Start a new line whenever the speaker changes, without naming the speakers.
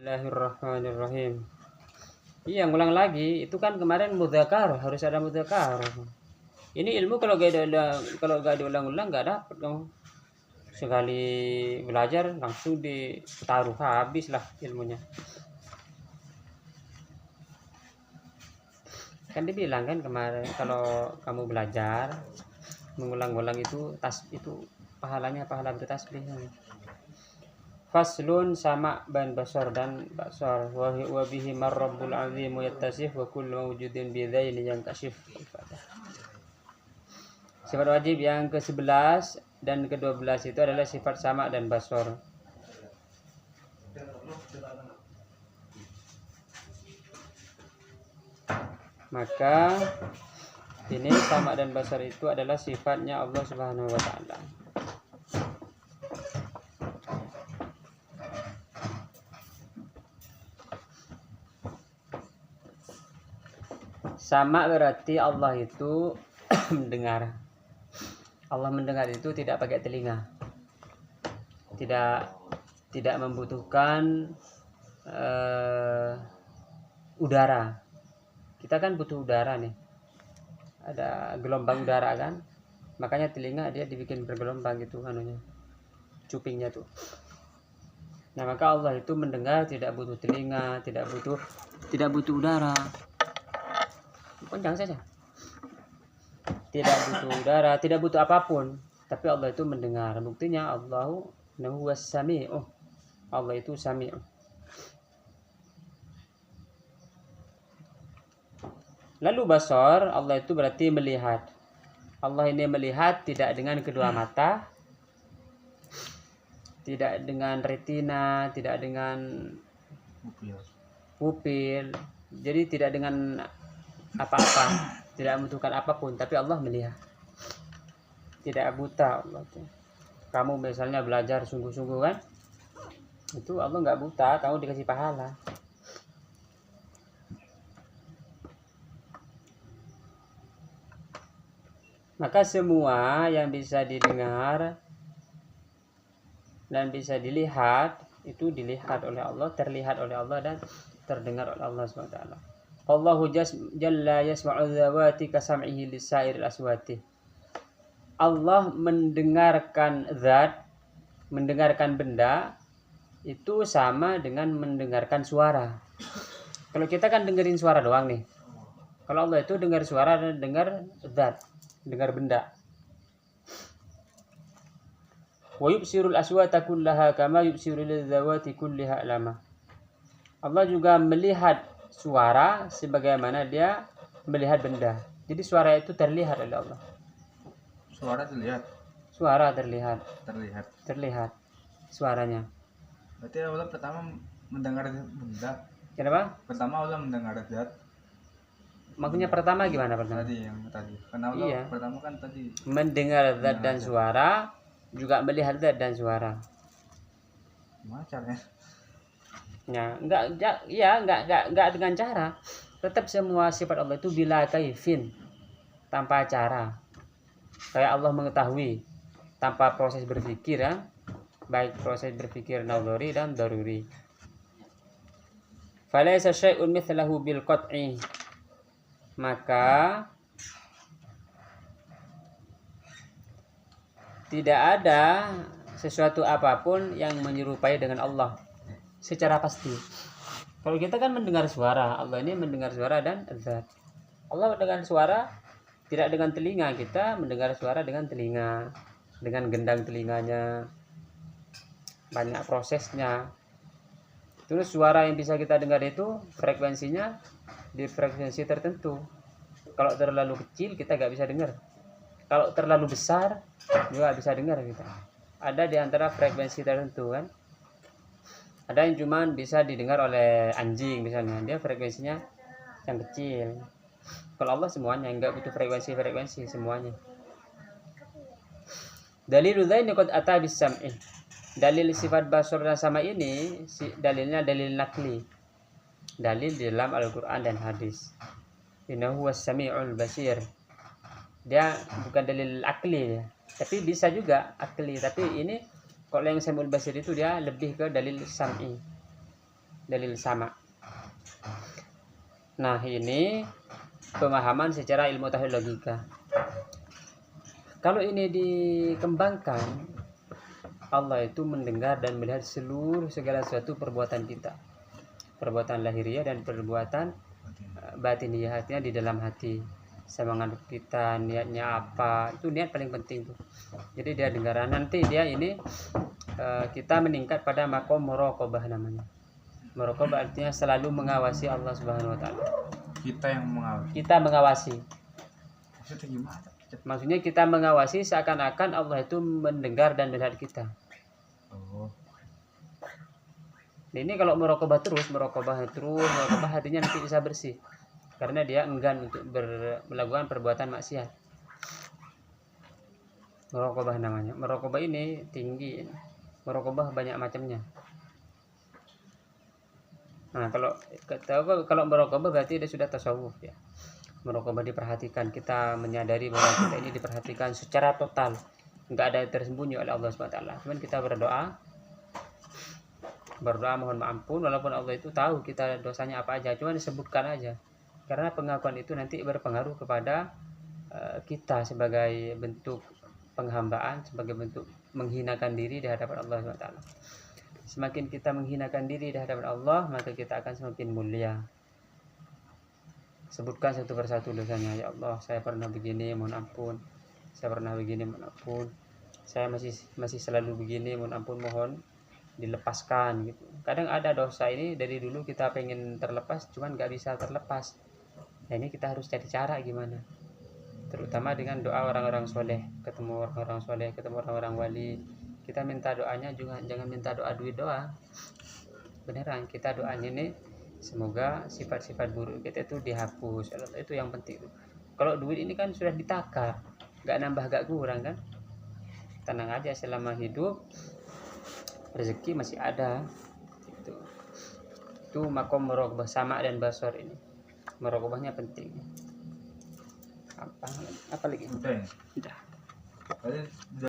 Bismillahirrahmanirrahim. Iya, ngulang lagi. Itu kan kemarin mudzakkar, harus ada mudzakkar. Ini ilmu kalau gak diulang-ulang gak dapet dong. Sekali belajar langsung ditaruh, habis lah ilmunya. Kan dibilang kan kemarin kalau kamu belajar mengulang-ulang itu pahalanya pahala bertasbih. Faslun sama ban basar dan basar wa bihi marrabbul azim yattasif wa kullu mawjudin bidzaini yang kasif. Sifat wajib yang ke-11 dan ke-12 itu adalah sifat sama dan basar. Maka ini sama dan basar itu adalah sifatnya Allah Subhanahu wa taala. Sama berarti Allah itu mendengar. Allah mendengar itu tidak pakai telinga. Tidak membutuhkan udara. Kita kan butuh udara nih. Ada gelombang udara kan? Makanya telinga dia dibikin bergelombang gitu anunya. Cupingnya tuh. Nah, maka Allah itu mendengar tidak butuh telinga, tidak butuh udara. Panjang saja. Tidak butuh udara, tidak butuh apapun, tapi Allah itu mendengar. Buktinya Allahu huwas sami'u. Allah itu sami'u. Lalu basar, Allah itu berarti melihat. Allah ini melihat tidak dengan kedua mata, tidak dengan retina, tidak dengan pupil. Jadi tidak dengan apa-apa, tidak membutuhkan apapun, tapi Allah melihat. Tidak buta Allah. Kamu misalnya belajar sungguh-sungguh kan, itu Allah nggak buta, kamu dikasih pahala. Maka semua yang bisa didengar dan bisa dilihat itu dilihat oleh Allah, terlihat oleh Allah dan terdengar oleh Allah SWT. Allahu jalla yasma'u dzawati kasam'ihi lisairil aswati. Allah mendengarkan zat, mendengarkan benda itu sama dengan mendengarkan suara. Kalau kita kan dengerin suara doang nih. Kalau Allah itu dengar suara dan dengar zat, dengar benda. Wa yubsirul aswata kullaha kama yubsirul dzawati kulliha lama. Allah juga melihat suara sebagaimana dia melihat benda. Jadi suara itu terlihat oleh Allah.
Suara terlihat.
Suara terlihat.
Terlihat.
Suaranya.
Berarti Allah pertama mendengar benda.
Kenapa?
Pertama Allah mendengar zat.
Maksudnya pertama gimana pertama?
Tadi yang tadi. Karena Allah
iya.
Pertama kan tadi
mendengar zat dan suara, juga melihat zat dan suara.
Gimana caranya?
Ya, enggak dengan cara. Tetap semua sifat Allah itu bila kaifin, tanpa cara. Kayak Allah mengetahui tanpa proses berpikir ya. Baik proses berpikir nadhari dan daruri. Falaysa syai'un mithlahu bil qat'i. Maka tidak ada sesuatu apapun yang menyerupai dengan Allah secara pasti. Kalau kita kan mendengar suara, Allah ini mendengar suara dan zat. Allah mendengar suara tidak dengan telinga, kita mendengar suara dengan telinga, dengan gendang telinganya. Banyak prosesnya. Terus suara yang bisa kita dengar itu frekuensinya di frekuensi tertentu. Kalau terlalu kecil kita nggak bisa dengar. Kalau terlalu besar juga bisa dengar kita. Ada di antara frekuensi tertentu kan. Ada yang cuma bisa didengar oleh anjing misalnya, dia frekuensinya yang kecil. Kalau Allah semuanya enggak butuh frekuensi semuanya. Dalilul dzaini qad ata bis sam'i. Dalil sifat basar dan sama ini dalilnya dalil nakli. Dalil di dalam Al-Qur'an dan hadis. Innahu was-sami'ul basir. Dia bukan dalil akli ya. Tapi bisa juga akli, tapi ini kalau yang Sami'ul Basir itu dia lebih ke dalil sam'i. dalil sama. Nah, ini pemahaman secara ilmu tauhid logika. Kalau ini dikembangkan, Allah itu mendengar dan melihat seluruh segala sesuatu perbuatan kita, perbuatan lahiriah dan perbuatan batiniyah, artinya di dalam hati, semangat kita, niatnya apa, itu niat paling penting tuh. Jadi dia dengar. Nanti dia ini kita meningkat pada makom muraqabah namanya. Muraqabah artinya selalu mengawasi Allah Subhanahu wa taala.
Kita yang mengawasi.
Kita mengawasi.
Maksudnya gimana?
Maksudnya kita mengawasi seakan-akan Allah itu mendengar dan melihat kita.
Oh.
Nah, ini kalau muraqabah terus, muraqabah hatinya nanti bisa bersih. Karena dia enggan untuk melakukan perbuatan maksiat. Muraqabah namanya. Muraqabah ini tinggi. Muraqabah banyak macamnya. Nah, kalau muraqabah berarti dia sudah tasawuf ya. Muraqabah diperhatikan, kita menyadari bahwa kita ini diperhatikan secara total, nggak ada yang tersembunyi oleh Allah SWT. Cuman kita berdoa mohon ampun, walaupun Allah itu tahu kita dosanya apa aja, cuman disebutkan aja, karena pengakuan itu nanti berpengaruh kepada kita sebagai bentuk penghambaan, sebagai bentuk menghinakan diri di hadapan Allah SWT. Semakin kita menghinakan diri di hadapan Allah, maka kita akan semakin mulia. Sebutkan satu persatu dosanya. Ya Allah, saya pernah begini, mohon ampun. Saya pernah begini, mohon ampun. Saya masih selalu begini, mohon ampun, mohon dilepaskan gitu. Kadang ada dosa ini dari dulu kita pengen terlepas, cuman nggak bisa terlepas. Nah, ini kita harus cari cara gimana. Terutama dengan doa orang-orang soleh, ketemu orang-orang soleh, ketemu orang-orang wali. Kita minta doanya juga, jangan minta doa duit doang. Beneran, kita doanya ini semoga sifat-sifat buruk kita itu dihapus. Itu yang penting. Kalau duit ini kan sudah ditakar, nggak nambah nggak kurang kan. Tenang aja, selama hidup rezeki masih ada. Itu makom muraqabah sama dan basor ini. Muraqabahnya penting. Apa lagi?
Udah.
Udah.
Tadi